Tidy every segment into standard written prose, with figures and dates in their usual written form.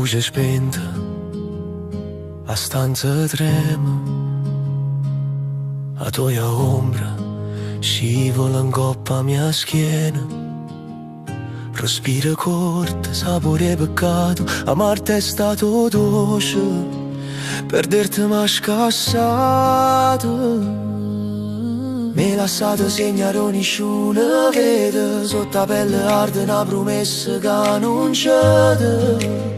luce spenta, la stanza trema, la tua ombra scivola in coppa a mia schiena. Respira corta, sapore peccato, amarti è stato dolce, perderti m'ha scassato. Mi lasciato segnare ogni sciuna che sotto la pelle arde una promessa che non c'è.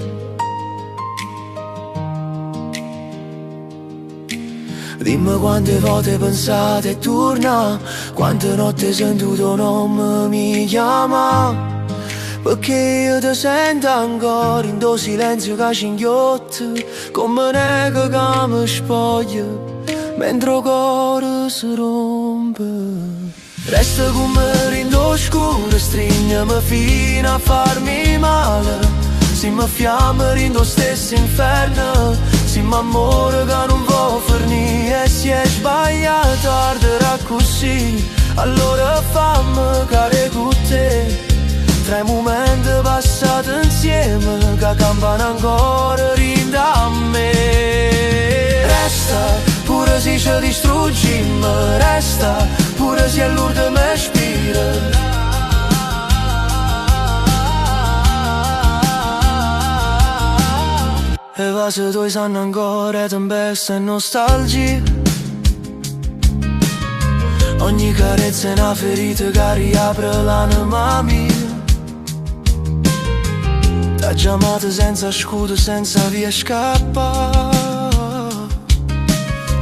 Dimmi quante volte pensate e torna, quante notti hai sentito non mi chiama. Perché io ti sento ancora in tuo silenzio che cinghiotti, come nego che mi spoglia mentre il cuore si rompe. Resta con me in oscuro, stringimi fino a farmi male. Siamo fiamme in lo stesso inferno, siamo amore che non può finire. E si è sbagliato a ardere così, allora fammi care con te. Tra i momenti passati insieme che campano ancora rinda a me. Resta pure se ci distruggiamo, resta pure se l'urto mi ispira. E va se tu sanno ancora tempesta e nostalgia. Ogni carezza è una ferita che riapre l'anima mia. T'ha chiamato senza scudo, senza via scappa.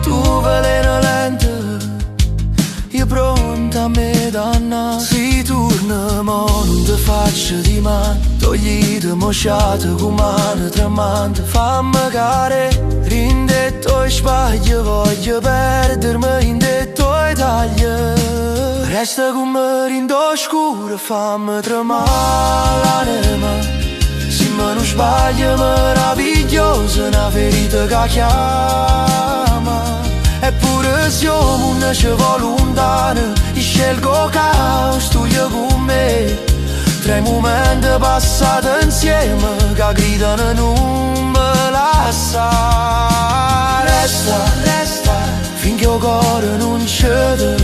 Tu veleno lento, io pronta a me danna. Si torna ma non ti faccio di mano, togliti mosciate con mano tremante. Fammi care, rindetto e sbaglio, voglio perdermi in detto e taglio. Resta con me rindo scuro, fammi tremare l'anima. Se me non sbaglio meravigliosa, una ferita che chiama. Eppure siamo un ci vuole lontano, io scelgo caos, tu io con me. Tra i momenti passati insieme che gridano non me lascia. Resta, resta, finché il cuore non cede.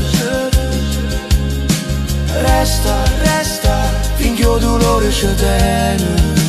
Resta, resta, finché il dolore ci tiene.